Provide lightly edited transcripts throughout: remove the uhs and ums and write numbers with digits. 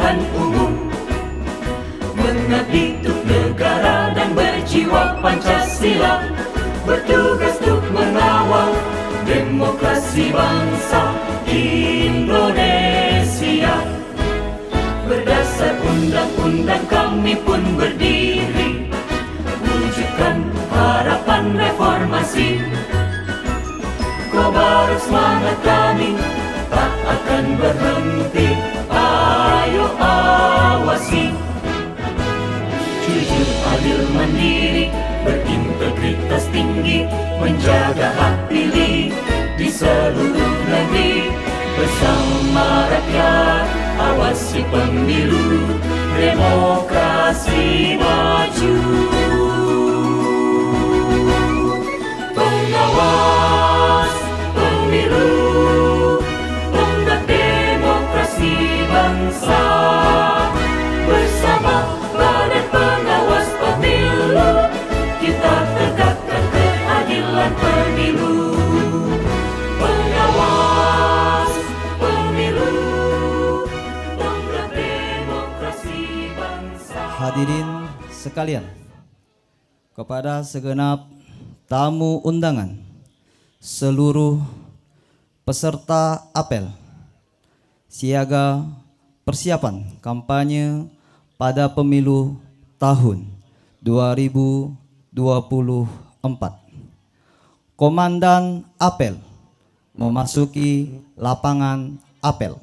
pemilihan umum, mengabdi untuk negara dan berjiwa Pancasila, bertugas untuk mengawal demokrasi bangsa Indonesia. Berdasar undang-undang kami pun berdiri, wujudkan harapan reformasi. Kobar semangat kami tak akan berhenti, ayo awasi. Jujur, adil, mandiri, berintegritas tinggi, menjaga hak pilih di seluruh negeri. Bersama rakyat, awasi pemilu, demokrasi maju. Pengawas pemilu, tonggak demokrasi bangsa. Bersama Badan Pengawas Pemilu, kita tegakkan keadilan pemilu. Pengawas pemilu, tonggak demokrasi bangsa. Hadirin sekalian, kepada segenap tamu undangan, seluruh peserta apel siaga persiapan kampanye pada pemilu tahun 2024. Komandan apel memasuki lapangan apel.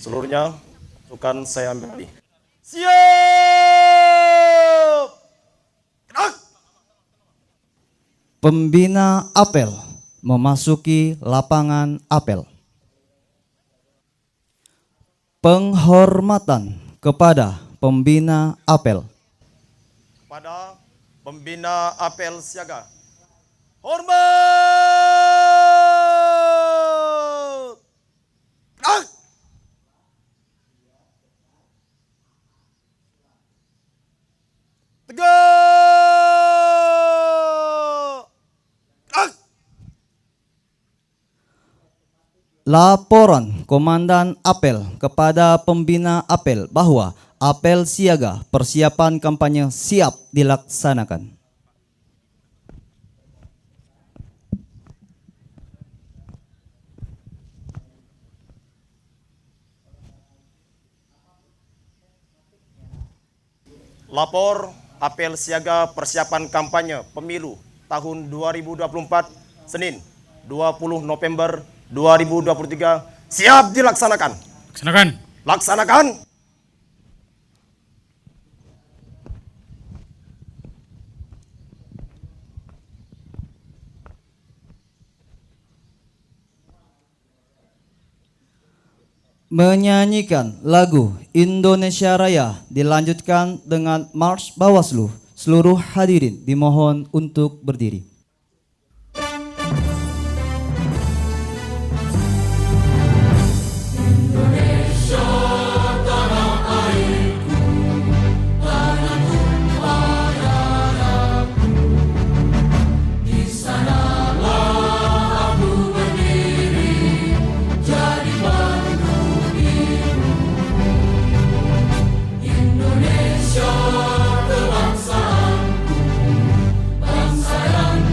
Seluruhnya akan saya ambil alih. Siap! Gerak! Pembina apel memasuki lapangan apel. Penghormatan kepada pembina apel. Kepada pembina apel siaga. Hormat! Gerak! Tegak! Gerak! Laporan Komandan Apel kepada pembina apel bahwa apel siaga persiapan kampanye siap dilaksanakan. Lapor apel siaga persiapan kampanye pemilu tahun 2024 Senin 20 November 2023 siap dilaksanakan. Laksanakan. Laksanakan. Menyanyikan lagu Indonesia Raya dilanjutkan dengan March Bawaslu. Seluruh hadirin dimohon untuk berdiri. Bangsa yang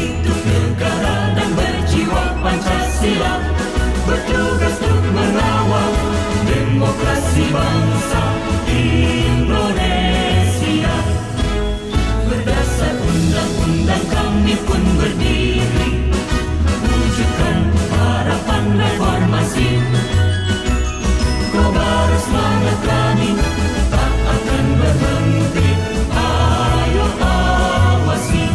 untuk negara dan berjiwa Pancasila, bertugas untuk mengawal demokrasi bangsa Indonesia. Berdasar undang-undang kami pun berdiri, wujudkan harapan reformasi. Kobar semangat kami tak akan berhenti, ayo awasi.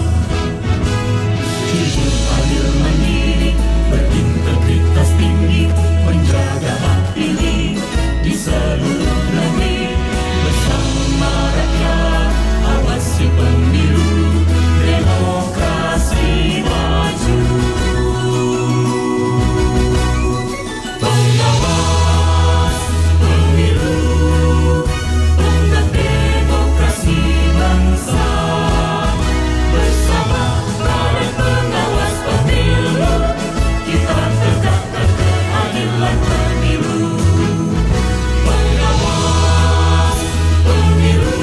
Jujur, adil, mandiri, berintegritas tinggi, menjaga hak pilih di seluruh negeri. Bersama rakyat, awasi pemilu, demokrasi maju. Pengawas pemilu, tonggak demokrasi bangsa. Bersama Badan Pengawas Pemilu, kita tegakkan keadilan pemilu. Pengawas pemilu,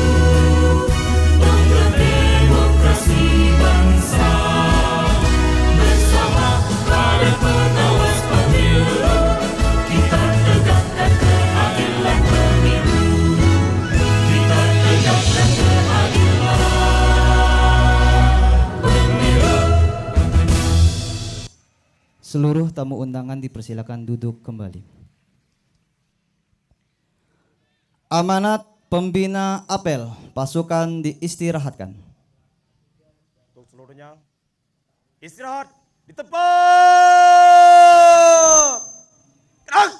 tonggak demokrasi bangsa. Bersama Badan Pengawas Pemilu, kita tegakkan keadilan pemilu. Kita tegakkan keadilan pemilu. Seluruh tamu undangan dipersilakan duduk kembali. Amanat pembina apel, pasukan diistirahatkan. Untuk seluruhnya, istirahat di tempat. Gerak!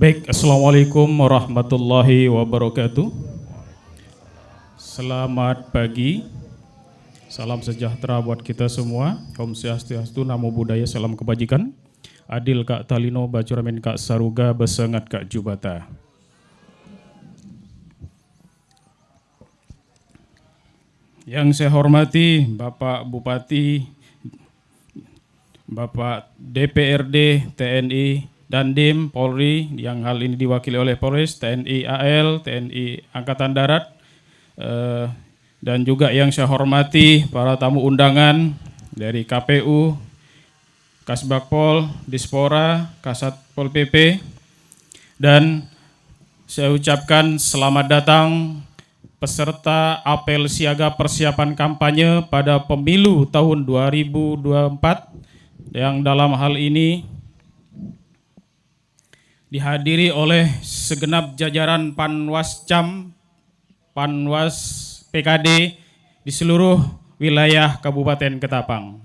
Baik, Assalamualaikum warahmatullahi wabarakatuh. Selamat pagi, salam sejahtera buat kita semua. Om Swastiastu, Namo Buddhaya, salam kebajikan. Adil Kak Talino, Bacuramin Kak Saruga, Besengat Kak Jubata. Yang saya hormati Bapak Bupati, Bapak DPRD, TNI, Dandim, Polri, yang hal ini diwakili oleh Polres, TNI AL, TNI Angkatan Darat, dan juga yang saya hormati para tamu undangan dari KPU, Kasbagpol, Dispora, Kasatpol PP, dan saya ucapkan selamat datang peserta apel siaga persiapan kampanye pada pemilu tahun 2024 yang dalam hal ini dihadiri oleh segenap jajaran Panwascam, Panwas PKD di seluruh wilayah Kabupaten Ketapang.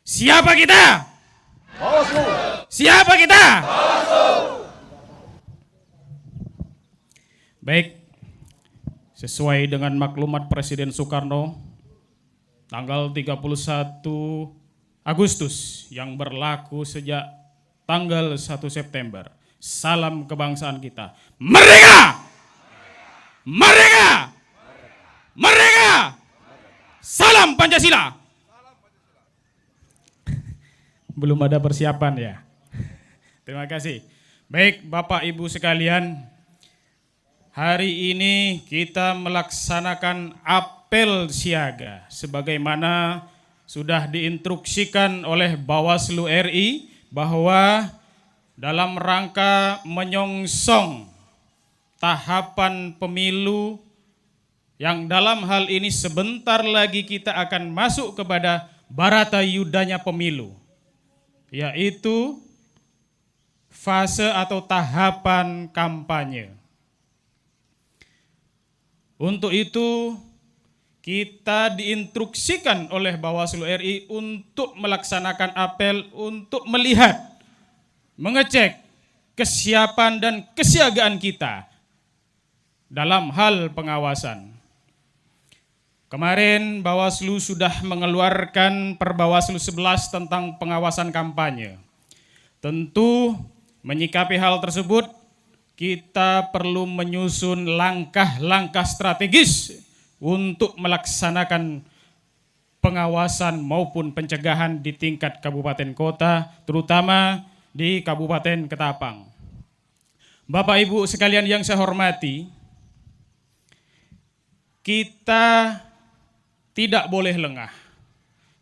Siapa kita? Bawaslu. Siapa kita? Baik, sesuai dengan maklumat Presiden Soekarno, tanggal 31 Agustus yang berlaku sejak tanggal 1 September. Salam kebangsaan kita. Merdeka! Merdeka! Merdeka! Salam Pancasila! Belum ada persiapan ya. Terima kasih. Baik Bapak Ibu sekalian, hari ini kita melaksanakan apel siaga sebagaimana sudah diinstruksikan oleh Bawaslu RI bahwa dalam rangka menyongsong tahapan pemilu yang dalam hal ini sebentar lagi kita akan masuk kepada baratayudanya pemilu, yaitu fase atau tahapan kampanye. Untuk itu kita diinstruksikan oleh Bawaslu RI untuk melaksanakan apel untuk melihat, mengecek kesiapan dan kesiagaan kita dalam hal pengawasan. Kemarin Bawaslu sudah mengeluarkan Perbawaslu 11 tentang pengawasan kampanye. Tentu menyikapi hal tersebut, kita perlu menyusun langkah-langkah strategis untuk melaksanakan pengawasan maupun pencegahan di tingkat kabupaten kota, terutama di Kabupaten Ketapang. Bapak Ibu sekalian yang saya hormati, kita tidak boleh lengah.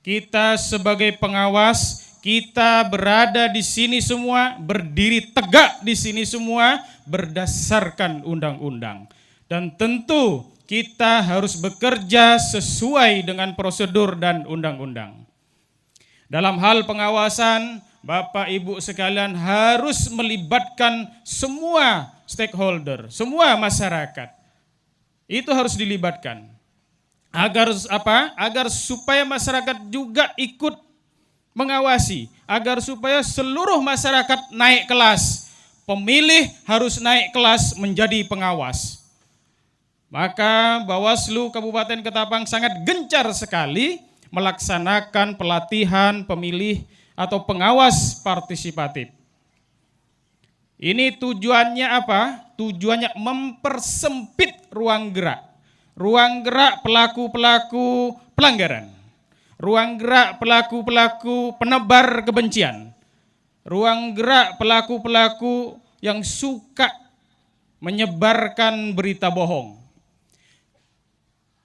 Kita sebagai pengawas, kita berada di sini semua, berdiri tegak di sini semua berdasarkan undang-undang. Dan tentu kita harus bekerja sesuai dengan prosedur dan undang-undang. Dalam hal pengawasan, Bapak Ibu sekalian harus melibatkan semua stakeholder, semua masyarakat. Itu harus dilibatkan. Agar apa? Agar supaya masyarakat juga ikut mengawasi, agar supaya seluruh masyarakat naik kelas. Pemilih harus naik kelas menjadi pengawas. Maka Bawaslu Kabupaten Ketapang sangat gencar sekali melaksanakan pelatihan pemilih atau pengawas partisipatif. Ini tujuannya apa? Tujuannya mempersempit ruang gerak. Ruang gerak pelaku-pelaku pelanggaran. Ruang gerak pelaku-pelaku penebar kebencian. Ruang gerak pelaku-pelaku yang suka menyebarkan berita bohong.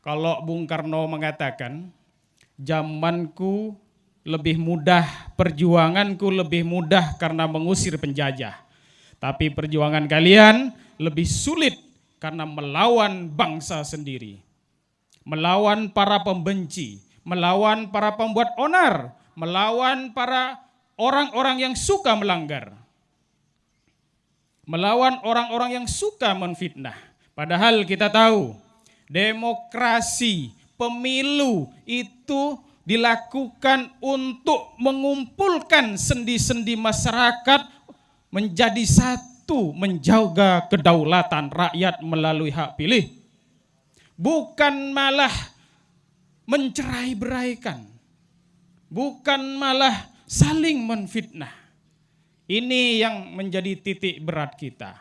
Kalau Bung Karno mengatakan, zamanku lebih mudah, perjuanganku lebih mudah karena mengusir penjajah. Tapi perjuangan kalian lebih sulit karena melawan bangsa sendiri. Melawan para pembenci, melawan para pembuat onar, melawan para orang-orang yang suka melanggar. Melawan orang-orang yang suka menfitnah. Padahal kita tahu, demokrasi, pemilu itu dilakukan untuk mengumpulkan sendi-sendi masyarakat menjadi satu, menjaga kedaulatan rakyat melalui hak pilih. Bukan malah mencerai-beraikan, bukan malah saling menfitnah. Ini yang menjadi titik berat kita.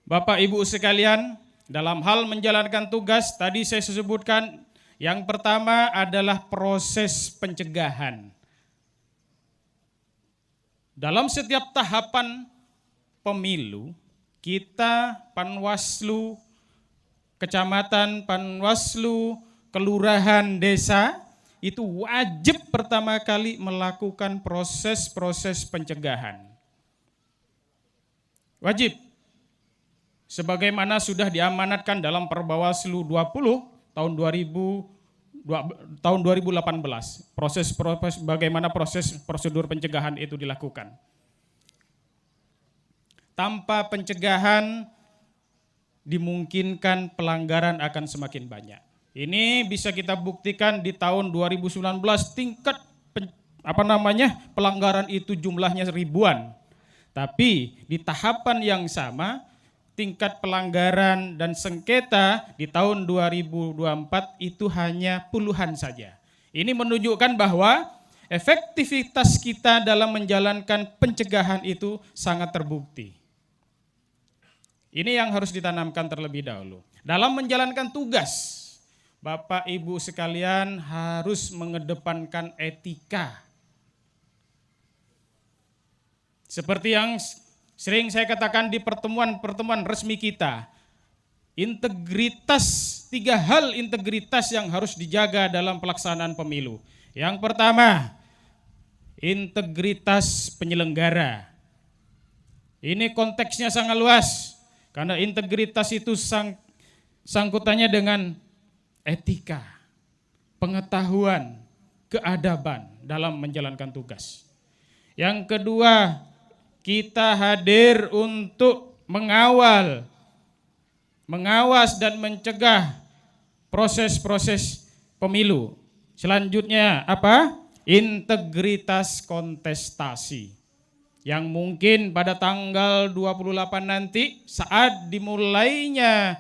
Bapak Ibu sekalian, dalam hal menjalankan tugas tadi saya sebutkan, yang pertama adalah proses pencegahan. Dalam setiap tahapan pemilu, kita Panwaslu kecamatan, Panwaslu kelurahan, desa, itu wajib pertama kali melakukan proses-proses pencegahan. Wajib. Sebagaimana sudah diamanatkan dalam Perbawaslu 20 tahun 2018. Proses bagaimana proses prosedur pencegahan itu dilakukan. Tanpa pencegahan dimungkinkan pelanggaran akan semakin banyak. Ini bisa kita buktikan di tahun 2019 tingkat pelanggaran itu jumlahnya ribuan. Tapi di tahapan yang sama tingkat pelanggaran dan sengketa di tahun 2024 itu hanya puluhan saja. Ini menunjukkan bahwa efektivitas kita dalam menjalankan pencegahan itu sangat terbukti. Ini yang harus ditanamkan terlebih dahulu. Dalam menjalankan tugas, Bapak Ibu sekalian harus mengedepankan etika. Seperti yang sering saya katakan di pertemuan-pertemuan resmi kita, integritas, 3 hal integritas yang harus dijaga dalam pelaksanaan pemilu. Yang pertama, integritas penyelenggara. Ini konteksnya sangat luas, karena integritas itu sangkutannya dengan etika, pengetahuan, keadaban dalam menjalankan tugas. Yang kedua, kita hadir untuk mengawas dan mencegah proses-proses pemilu. Selanjutnya apa? Integritas kontestasi. Yang mungkin pada tanggal 28 nanti saat dimulainya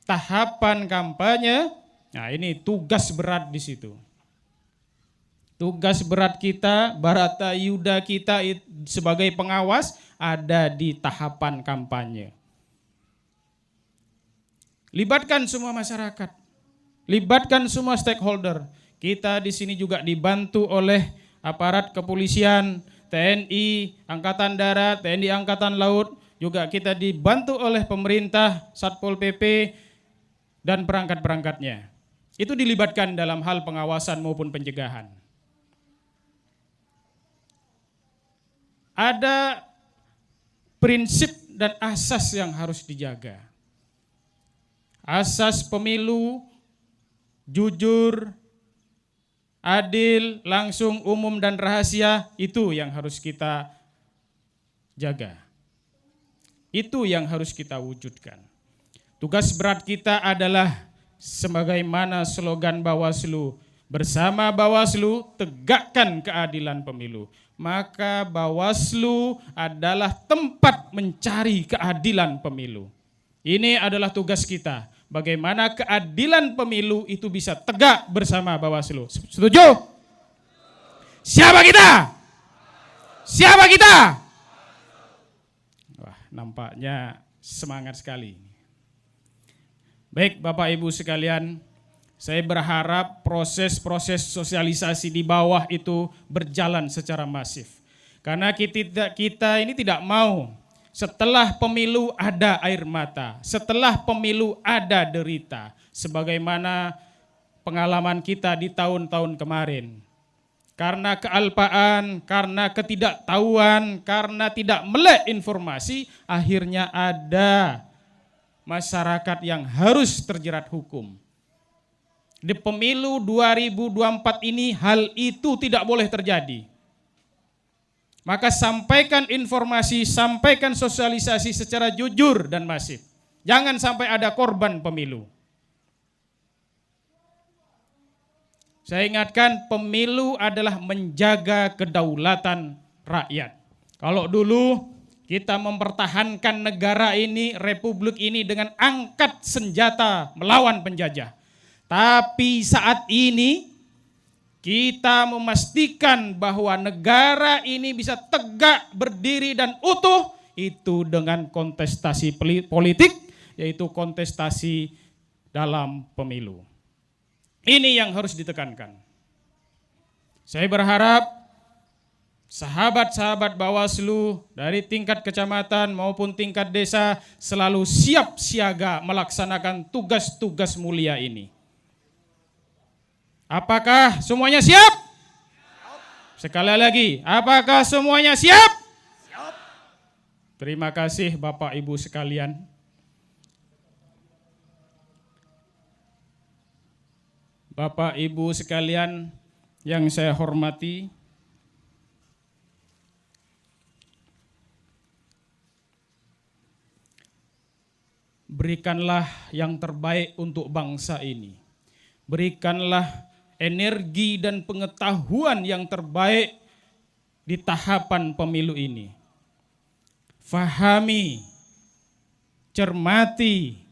tahapan kampanye, nah ini tugas berat di situ. Tugas berat kita, baratayuda kita sebagai pengawas ada di tahapan kampanye. Libatkan semua masyarakat, libatkan semua stakeholder. Kita di sini juga dibantu oleh aparat kepolisian, TNI, Angkatan Darat, TNI Angkatan Laut, juga kita dibantu oleh pemerintah, Satpol PP, dan perangkat-perangkatnya. Itu dilibatkan dalam hal pengawasan maupun pencegahan. Ada prinsip dan asas yang harus dijaga. Asas pemilu, jujur, adil, langsung, umum, dan rahasia, itu yang harus kita jaga. Itu yang harus kita wujudkan. Tugas berat kita adalah sebagaimana slogan Bawaslu, bersama Bawaslu tegakkan keadilan pemilu. Maka Bawaslu adalah tempat mencari keadilan pemilu. Ini adalah tugas kita. Bagaimana keadilan pemilu itu bisa tegak bersama Bawaslu. Setuju? Siapa kita? Siapa kita? Wah, nampaknya semangat sekali. Baik Bapak Ibu sekalian, saya berharap proses-proses sosialisasi di bawah itu berjalan secara masif. Karena kita ini tidak mau setelah pemilu ada air mata, setelah pemilu ada derita. Sebagaimana pengalaman kita di tahun-tahun kemarin. Karena kealpaan, karena ketidaktahuan, karena tidak melek informasi, akhirnya ada masyarakat yang harus terjerat hukum. Di pemilu 2024 ini hal itu tidak boleh terjadi. Maka sampaikan informasi, sampaikan sosialisasi secara jujur dan masif. Jangan sampai ada korban pemilu. Saya ingatkan pemilu adalah menjaga kedaulatan rakyat. Kalau dulu kita mempertahankan negara ini, republik ini dengan angkat senjata melawan penjajah. Tapi saat ini kita memastikan bahwa negara ini bisa tegak, berdiri dan utuh itu dengan kontestasi politik, yaitu kontestasi dalam pemilu. Ini yang harus ditekankan. Saya berharap sahabat-sahabat Bawaslu dari tingkat kecamatan maupun tingkat desa selalu siap siaga melaksanakan tugas-tugas mulia ini. Apakah semuanya siap? Sekali lagi, apakah semuanya siap? Siap. Terima kasih Bapak Ibu sekalian. Bapak Ibu sekalian yang saya hormati, berikanlah yang terbaik untuk bangsa ini. Berikanlah energi dan pengetahuan yang terbaik di tahapan pemilu ini. Fahami, cermati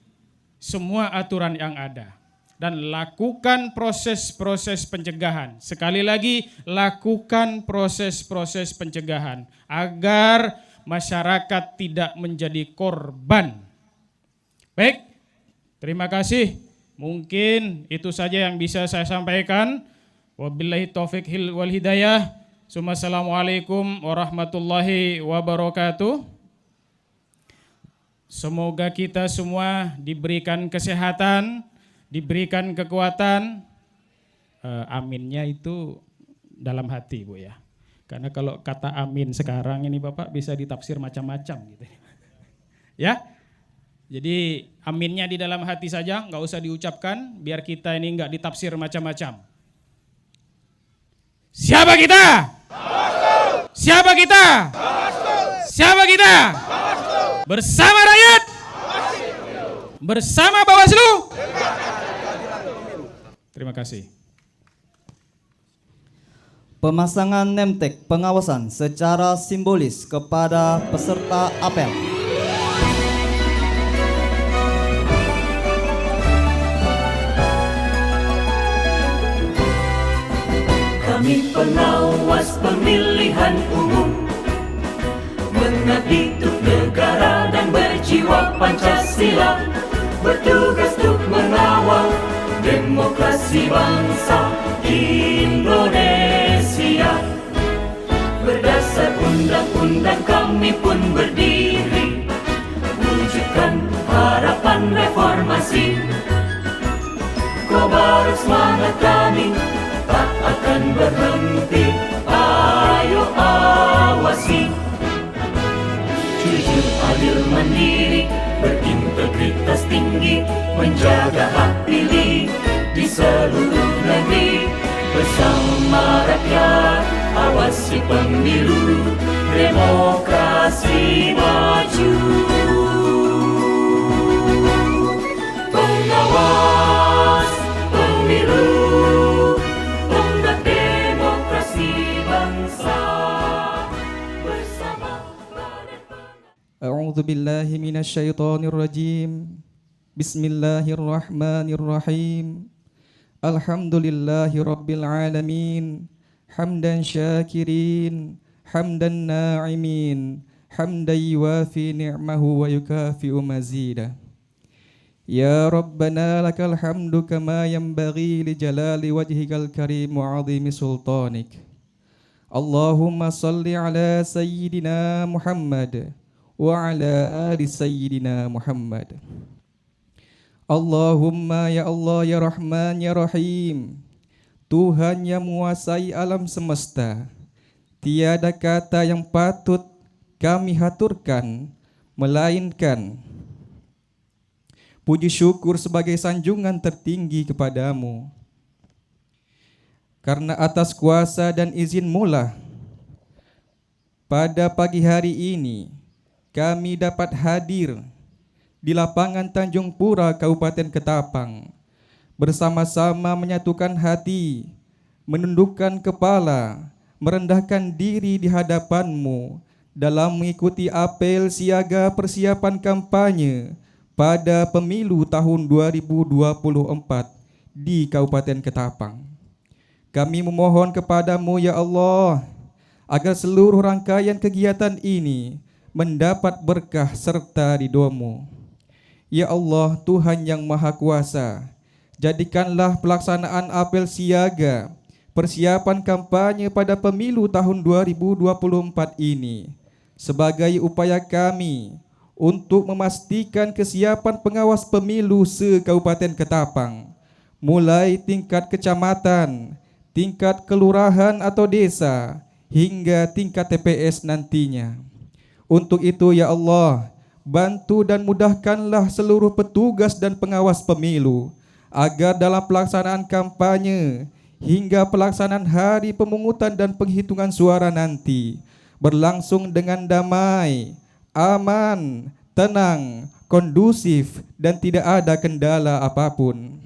semua aturan yang ada. Dan lakukan proses-proses pencegahan. Sekali lagi, lakukan proses-proses pencegahan. Agar masyarakat tidak menjadi korban. Baik, terima kasih. Mungkin itu saja yang bisa saya sampaikan. Wabillahi taufiq wal hidayah. Assalamualaikum warahmatullahi wabarakatuh. Semoga kita semua diberikan kesehatan, diberikan kekuatan. Aminnya itu dalam hati, Bu ya. Karena kalau kata amin sekarang ini Bapak bisa ditafsir macam-macam gitu. Ya. Jadi aminnya di dalam hati saja, nggak usah diucapkan, biar kita ini nggak ditafsir macam-macam. Siapa kita? Bawaslu. Siapa kita? Bawaslu. Siapa kita? Bawaslu. Bersama rakyat. Bersama Bawaslu. Terima kasih. Pemasangan nemtek pengawasan secara simbolis kepada peserta apel. Kami pengawas pemilihan umum, mengabdi untuk negara dan berjiwa Pancasila, bertugas untuk mengawal demokrasi bangsa Indonesia. Berdasar undang-undang kami pun berdiri kasih. Kobar semangat kami tak akan berhenti. Ayo awasi, jujur, adil, mandiri, berintegritas tinggi, menjaga hak pilih di seluruh negeri. Bersama rakyat, awasi pemilu, demokrasi maju. Pengawas pemilu, tonggak demokrasi bangsa. Bersama Badan A'udzu billahi minasyaitonir rajim. Bismillahirrahmanirrahim. Alhamdulillahi rabbil alamin. Hamdan syakirin, hamdan na'imin, hamdan yuwafi ni'mahu wa yukafi'u mazida. Ya Rabbana lakal hamdu kama yanbaghi li jalali wajhikal karim wa 'azimi sultanik. Allahumma salli ala sayyidina Muhammad wa ala ali sayyidina Muhammad. Allahumma ya Allah ya Rahman ya Rahim, Tuhan yang menguasai alam semesta, tiada kata yang patut kami haturkan melainkan puji syukur sebagai sanjungan tertinggi kepadamu. Karena atas kuasa dan izin-Mu lah pada pagi hari ini kami dapat hadir di lapangan Tanjung Pura, Kabupaten Ketapang, bersama-sama menyatukan hati, menundukkan kepala, merendahkan diri di hadapan-Mu dalam mengikuti apel siaga persiapan kampanye pada pemilu tahun 2024 di Kabupaten Ketapang. Kami memohon kepadamu ya Allah, agar seluruh rangkaian kegiatan ini mendapat berkah serta ridho-Mu. Ya Allah, Tuhan yang Maha Kuasa, jadikanlah pelaksanaan apel siaga persiapan kampanye pada pemilu tahun 2024 ini sebagai upaya kami untuk memastikan kesiapan pengawas pemilu se-Kabupaten Ketapang, mulai tingkat kecamatan, tingkat kelurahan atau desa, hingga tingkat TPS nantinya. Untuk itu ya Allah, bantu dan mudahkanlah seluruh petugas dan pengawas pemilu agar dalam pelaksanaan kampanye hingga pelaksanaan hari pemungutan dan penghitungan suara nanti berlangsung dengan damai, aman, tenang, kondusif, dan tidak ada kendala apapun.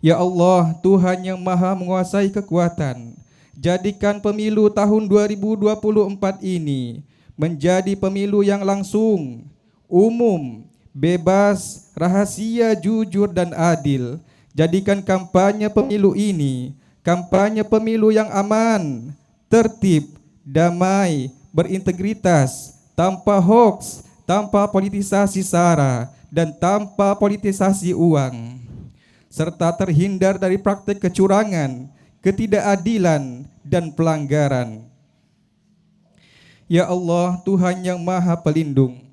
Ya Allah, Tuhan yang Maha menguasai kekuatan, jadikan pemilu tahun 2024 ini menjadi pemilu yang langsung, umum, bebas, rahasia, jujur, dan adil. Jadikan kampanye pemilu ini kampanye pemilu yang aman, tertib, damai, berintegritas, tanpa hoaks, tanpa politisasi sara, dan tanpa politisasi uang, serta terhindar dari praktek kecurangan, ketidakadilan, dan pelanggaran. Ya Allah, Tuhan yang Maha Pelindung,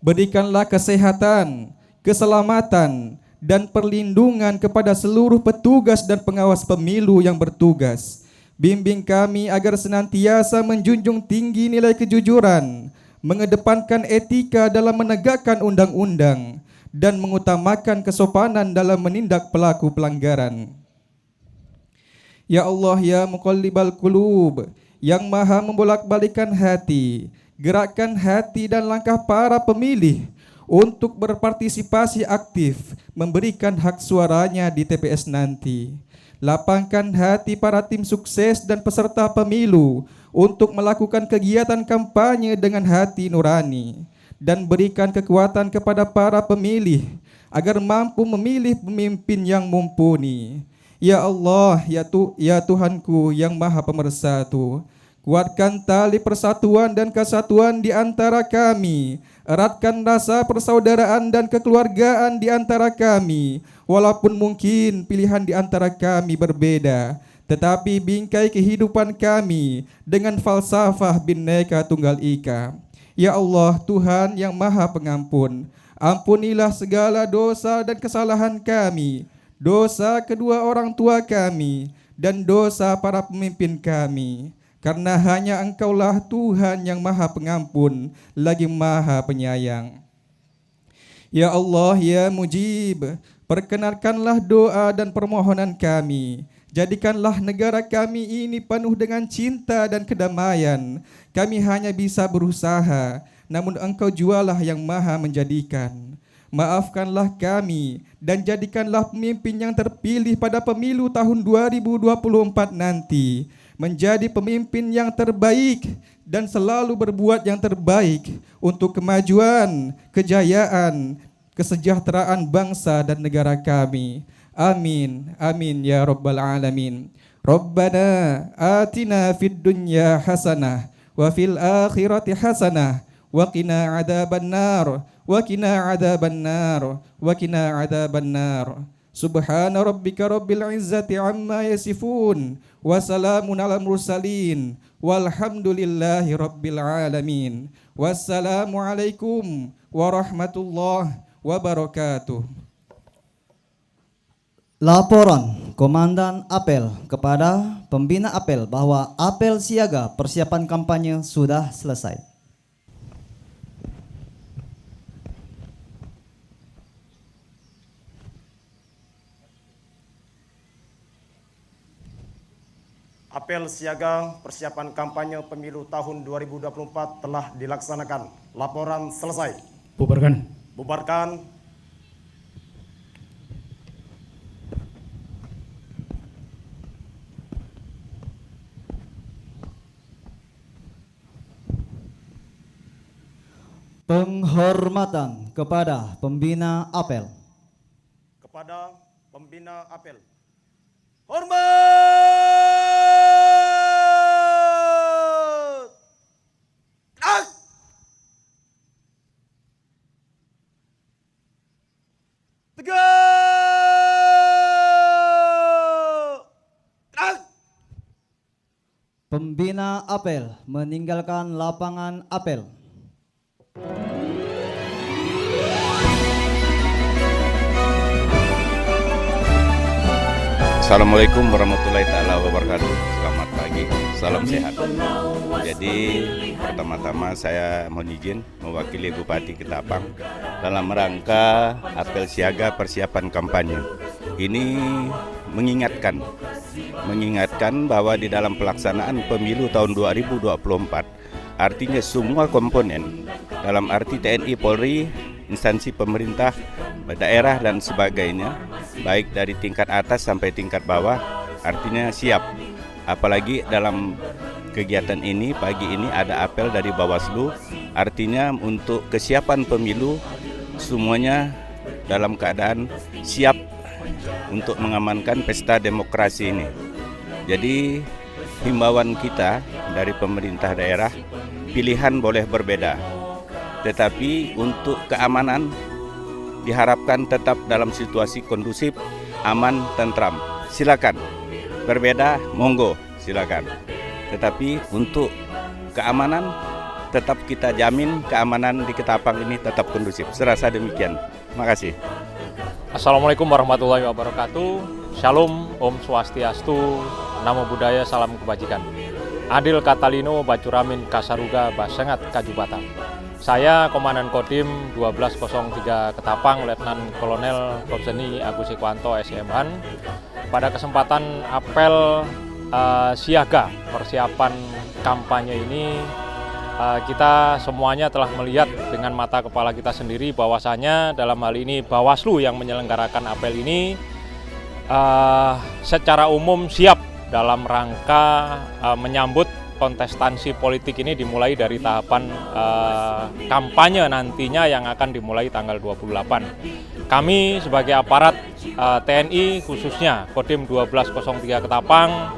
berikanlah kesehatan, keselamatan, dan perlindungan kepada seluruh petugas dan pengawas pemilu yang bertugas. Bimbing kami agar senantiasa menjunjung tinggi nilai kejujuran, mengedepankan etika dalam menegakkan undang-undang, dan mengutamakan kesopanan dalam menindak pelaku pelanggaran. Ya Allah, ya Muqallibal Qulub, yang Maha membolak-balikan hati, gerakkan hati dan langkah para pemilih untuk berpartisipasi aktif memberikan hak suaranya di TPS nanti. Lapangkan hati para tim sukses dan peserta pemilu untuk melakukan kegiatan kampanye dengan hati nurani, dan berikan kekuatan kepada para pemilih agar mampu memilih pemimpin yang mumpuni. Ya Allah, ya Tuhanku yang Maha Pemersatu, kuatkan tali persatuan dan kesatuan di antara kami, eratkan rasa persaudaraan dan kekeluargaan di antara kami. Walaupun mungkin pilihan di antara kami berbeda, tetapi bingkai kehidupan kami dengan falsafah Bhinneka Tunggal Ika. Ya Allah, Tuhan yang Maha Pengampun, Ampunilah segala dosa dan kesalahan kami, dosa kedua orang tua kami, dan dosa para pemimpin kami. Karena hanya Engkaulah Tuhan yang Maha Pengampun, lagi Maha Penyayang. Ya Allah, ya Mujib, perkenankanlah doa dan permohonan kami. Jadikanlah negara kami ini penuh dengan cinta dan kedamaian. Kami hanya bisa berusaha, namun Engkau jualah yang Maha menjadikan. Maafkanlah kami dan jadikanlah pemimpin yang terpilih pada pemilu tahun 2024 nanti menjadi pemimpin yang terbaik dan selalu berbuat yang terbaik untuk kemajuan, kejayaan, kesejahteraan bangsa dan negara kami. Amin, amin ya rabbal alamin. Rabbana atina fid dunya hasanah wa fil akhirati hasanah wa qina adzaban nar wa qina adzaban nar wa qina adzaban nar. Subhana rabbika rabbil izzati amma yasifun wa salamun alal mursalin walhamdulillahi rabbil alamin. Wassalamu alaikum warahmatullahi wabarakatuh. Laporan Komandan Apel kepada Pembina Apel bahwa apel siaga persiapan kampanye sudah selesai. Apel siaga persiapan kampanye pemilu tahun 2024 telah dilaksanakan. Laporan selesai. Bubarkan. Bubarkan. Penghormatan kepada Pembina Apel. Kepada Pembina Apel. Hormat! Gerak! Tegak! Gerak! Pembina Apel meninggalkan lapangan apel. Assalamualaikum warahmatullahi taala wabarakatuh. Selamat pagi, salam sehat. Jadi pertama-tama saya mohon izin mewakili Bupati Ketapang dalam rangka apel siaga persiapan kampanye. Ini mengingatkan bahwa di dalam pelaksanaan pemilu tahun 2024, artinya semua komponen dalam arti TNI, Polri, instansi pemerintah, daerah dan sebagainya, baik dari tingkat atas sampai tingkat bawah, artinya siap. Apalagi dalam kegiatan ini, pagi ini ada apel dari Bawaslu, artinya untuk kesiapan pemilu semuanya dalam keadaan siap untuk mengamankan pesta demokrasi ini. Jadi himbauan kita dari pemerintah daerah, pilihan boleh berbeda, tetapi untuk keamanan diharapkan tetap dalam situasi kondusif, aman, tentram. Silakan berbeda, monggo, silakan. Tetapi untuk keamanan tetap kita jamin keamanan di Ketapang ini tetap kondusif. Serasa demikian. Terima kasih. Assalamualaikum warahmatullahi wabarakatuh. Shalom, Om Swastiastu, Namo Buddhaya, salam kebajikan. Adil Katalino, Bacuramin, Kasaruga, Basengat, Kajubatan. Saya Komandan Kodim 1203 Ketapang, Letnan Kolonel Kopseni Agus Ikwanto SMH. Pada kesempatan apel siaga persiapan kampanye ini, kita semuanya telah melihat dengan mata kepala kita sendiri bahwasanya dalam hal ini Bawaslu yang menyelenggarakan apel ini secara umum siap dalam rangka menyambut kontestansi politik ini dimulai dari tahapan kampanye nantinya yang akan dimulai tanggal 28. Kami sebagai aparat TNI khususnya Kodim 1203 Ketapang,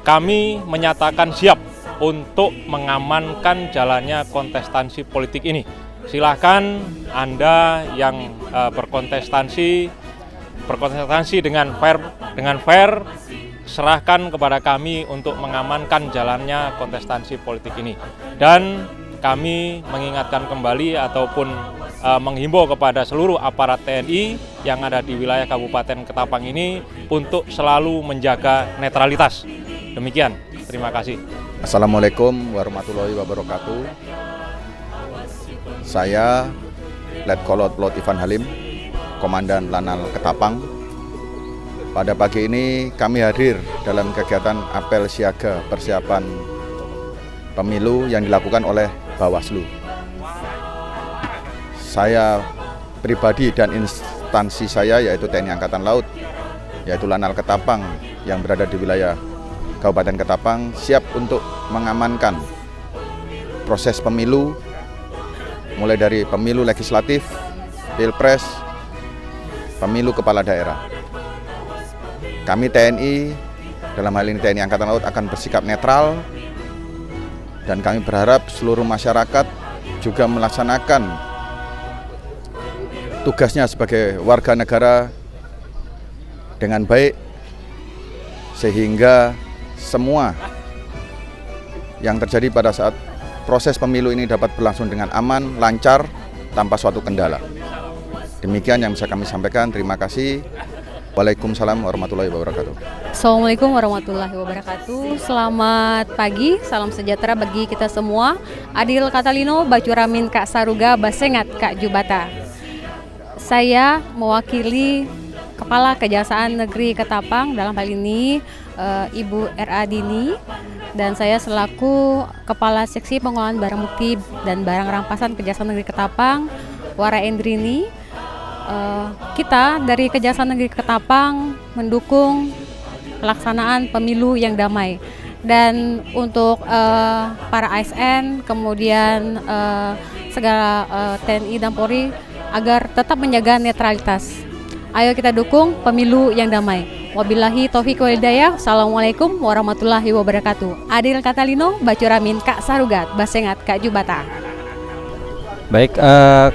kami menyatakan siap untuk mengamankan jalannya kontestansi politik ini. Silahkan Anda yang berkontestasi dengan fair, serahkan kepada kami untuk mengamankan jalannya kontestasi politik ini. Dan kami mengingatkan kembali ataupun menghimbau kepada seluruh aparat TNI yang ada di wilayah Kabupaten Ketapang ini untuk selalu menjaga netralitas. Demikian, terima kasih. Assalamualaikum warahmatullahi wabarakatuh. Saya Letkolot Plot Ivan Halim, Komandan Lanal Ketapang. Pada pagi ini kami hadir dalam kegiatan apel siaga persiapan pemilu yang dilakukan oleh Bawaslu. Saya pribadi dan instansi saya yaitu TNI Angkatan Laut, yaitu Lanal Ketapang yang berada di wilayah Kabupaten Ketapang siap untuk mengamankan proses pemilu mulai dari pemilu legislatif, pilpres, pemilu kepala daerah. Kami TNI, dalam hal ini TNI Angkatan Laut akan bersikap netral dan kami berharap seluruh masyarakat juga melaksanakan tugasnya sebagai warga negara dengan baik sehingga semua yang terjadi pada saat proses pemilu ini dapat berlangsung dengan aman, lancar, tanpa suatu kendala. Demikian yang bisa kami sampaikan. Terima kasih. Waalaikumsalam warahmatullahi wabarakatuh. Assalamualaikum warahmatullahi wabarakatuh. Selamat pagi, salam sejahtera bagi kita semua. Adil Katalino, Bacuramin Kak Saruga, Basengat Kak Jubata. Saya mewakili Kepala Kejaksaan Negeri Ketapang, dalam hal ini Ibu R.A. Dini, dan saya selaku Kepala Seksi Pengelolaan Barang Bukti dan Barang Rampasan Kejaksaan Negeri Ketapang, Wara Endrini. Kita dari Kejaksaan Negeri Ketapang mendukung pelaksanaan pemilu yang damai. Dan untuk para ASN, kemudian segala TNI dan Polri agar tetap menjaga netralitas. Ayo kita dukung pemilu yang damai. Wabillahi taufiq wal hidayah. Assalamualaikum warahmatullahi wabarakatuh. Adil Katalino, Bacuramin Kak Sarugat, Basengat Kak Jubata. Baik,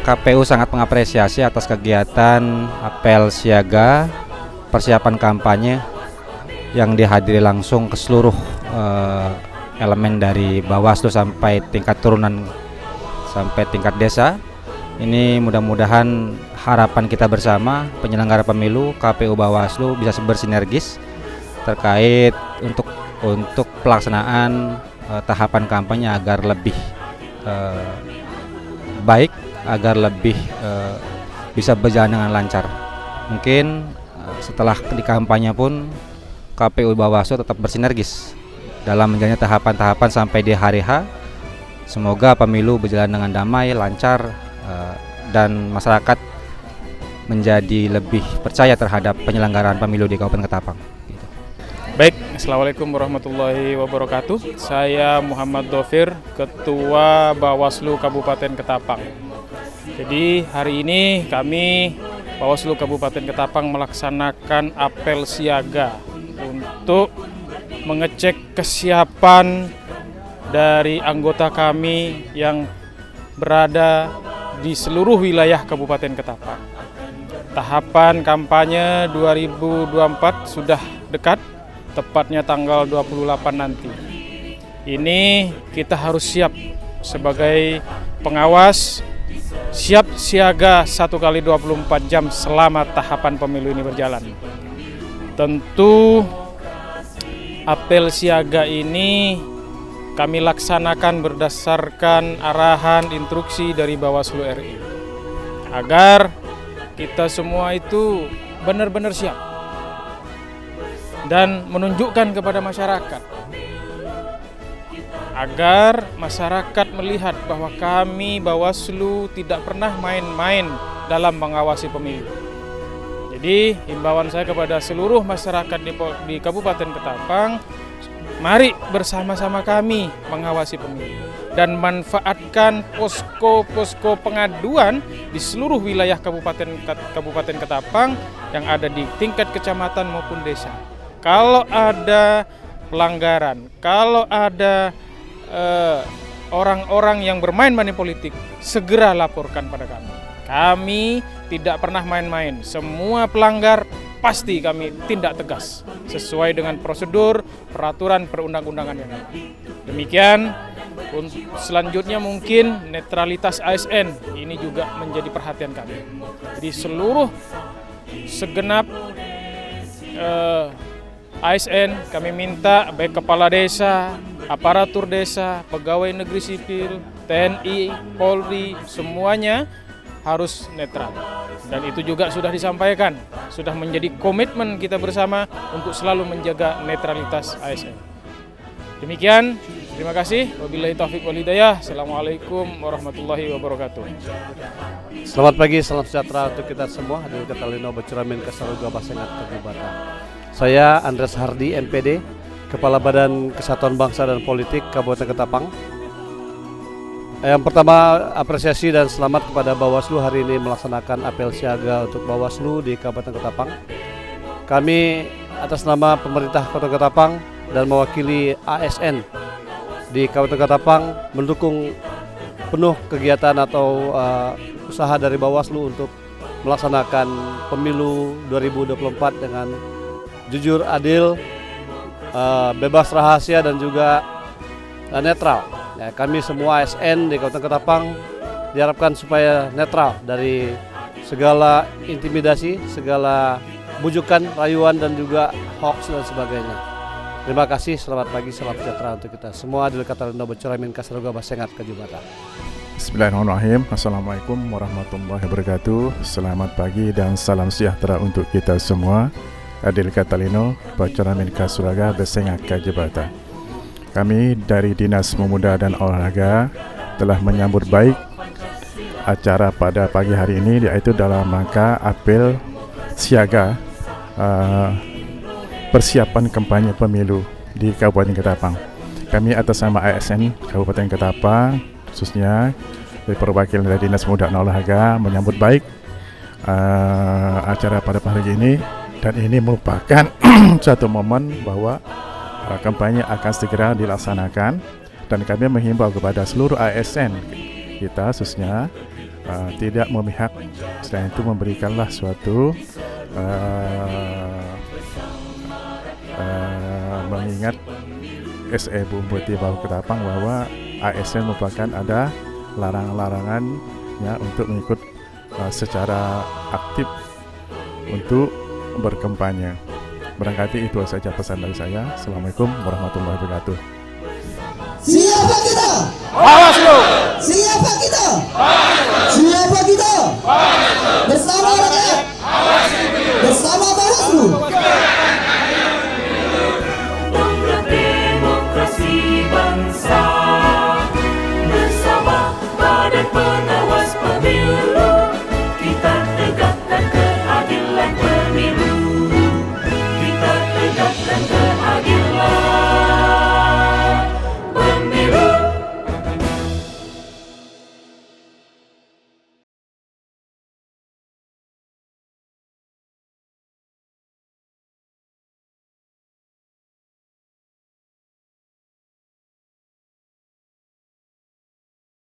KPU sangat mengapresiasi atas kegiatan apel siaga persiapan kampanye yang dihadiri langsung ke seluruh elemen dari Bawaslu sampai tingkat turunan sampai tingkat desa. Ini mudah-mudahan harapan kita bersama penyelenggara pemilu KPU Bawaslu bisa bersinergis terkait untuk pelaksanaan tahapan kampanye agar lebih baik, agar lebih bisa berjalan dengan lancar. Mungkin setelah di kampanye pun KPU Bawaslu tetap bersinergis dalam menjalani tahapan-tahapan sampai di hari H. Semoga pemilu berjalan dengan damai, lancar, dan masyarakat menjadi lebih percaya terhadap penyelenggaraan pemilu di Kabupaten Ketapang. Baik, Assalamualaikum warahmatullahi wabarakatuh. Saya Muhammad Dofir, Ketua Bawaslu Kabupaten Ketapang. Jadi hari ini kami Bawaslu Kabupaten Ketapang melaksanakan apel siaga untuk mengecek kesiapan dari anggota kami yang berada di seluruh wilayah Kabupaten Ketapang. Tahapan kampanye 2024 sudah dekat, tepatnya tanggal 28 nanti. Ini kita harus siap sebagai pengawas, siap siaga 1x24 jam selama tahapan pemilu ini berjalan. Tentu apel siaga ini kami laksanakan berdasarkan arahan instruksi dari Bawaslu RI agar kita semua itu benar-benar siap dan menunjukkan kepada masyarakat agar masyarakat melihat bahwa kami Bawaslu tidak pernah main-main dalam mengawasi pemilu. Jadi himbauan saya kepada seluruh masyarakat di Kabupaten Ketapang, mari bersama-sama kami mengawasi pemilu dan manfaatkan posko-posko pengaduan di seluruh wilayah Kabupaten Ketapang yang ada di tingkat kecamatan maupun desa. Kalau ada pelanggaran, kalau ada orang-orang yang bermain money politik, segera laporkan pada kami. Kami tidak pernah main-main. Semua pelanggar pasti kami tindak tegas sesuai dengan prosedur, peraturan perundang-undangan yang ada. Demikian, Selanjutnya mungkin netralitas ASN ini juga menjadi perhatian kami. Jadi seluruh segenap ASN kami minta baik kepala desa, aparatur desa, pegawai negeri sipil, TNI, Polri, semuanya harus netral. Dan itu juga sudah disampaikan, sudah menjadi komitmen kita bersama untuk selalu menjaga netralitas ASN. Demikian, terima kasih. Wabillahi taufiq wal hidayah. Assalamualaikum warahmatullahi wabarakatuh. Selamat pagi, salam sejahtera untuk kita semua. Adil Katalino Bacuramin Kasaruga Basengat Kajubata. Saya Andres Hardi, MPD, Kepala Badan Kesatuan Bangsa dan Politik Kabupaten Ketapang. Yang pertama, apresiasi dan selamat kepada Bawaslu hari ini melaksanakan apel siaga untuk Bawaslu di Kabupaten Ketapang. Kami atas nama pemerintah Kota Ketapang dan mewakili ASN di Kabupaten Ketapang mendukung penuh kegiatan atau usaha dari Bawaslu untuk melaksanakan pemilu 2024 dengan jujur, adil, bebas rahasia dan juga netral. Ya, kami semua ASN di Kabupaten Ketapang diharapkan supaya netral dari segala intimidasi, segala bujukan, rayuan dan juga hoax dan sebagainya. Terima kasih, selamat pagi, salam sejahtera untuk kita semua. Adil Katalino Bacuramin Kasaruga Basengat Kajubata. Bismillahirrahmanirrahim. Assalamualaikum warahmatullahi wabarakatuh. Selamat pagi dan salam sejahtera untuk kita semua. Adil Katalino Bacuramin Kasaruga Basengat Kajubata. Kami dari Dinas Pemuda dan Olahraga telah menyambut baik acara pada pagi hari ini, yaitu dalam rangka apel siaga persiapan kampanye pemilu di Kabupaten Ketapang. Kami atas nama ASN Kabupaten Ketapang, khususnya dari perwakilan dari Dinas Pemuda dan Olahraga, menyambut baik acara pada pagi ini, dan ini merupakan satu momen bahwa kampanye akan segera dilaksanakan, dan kami menghimbau kepada seluruh ASN kita khususnya tidak memihak, selain itu memberikanlah suatu mengingat SE Bupati Bau Ketapang bahwa ASN merupakan ada larangan-larangannya untuk mengikut secara aktif untuk berkampanye. Barangkali itu saja pesan dari saya. Assalamualaikum warahmatullahi wabarakatuh. Siapa kita? Bawaslu. Siapa kita? Siapa kita?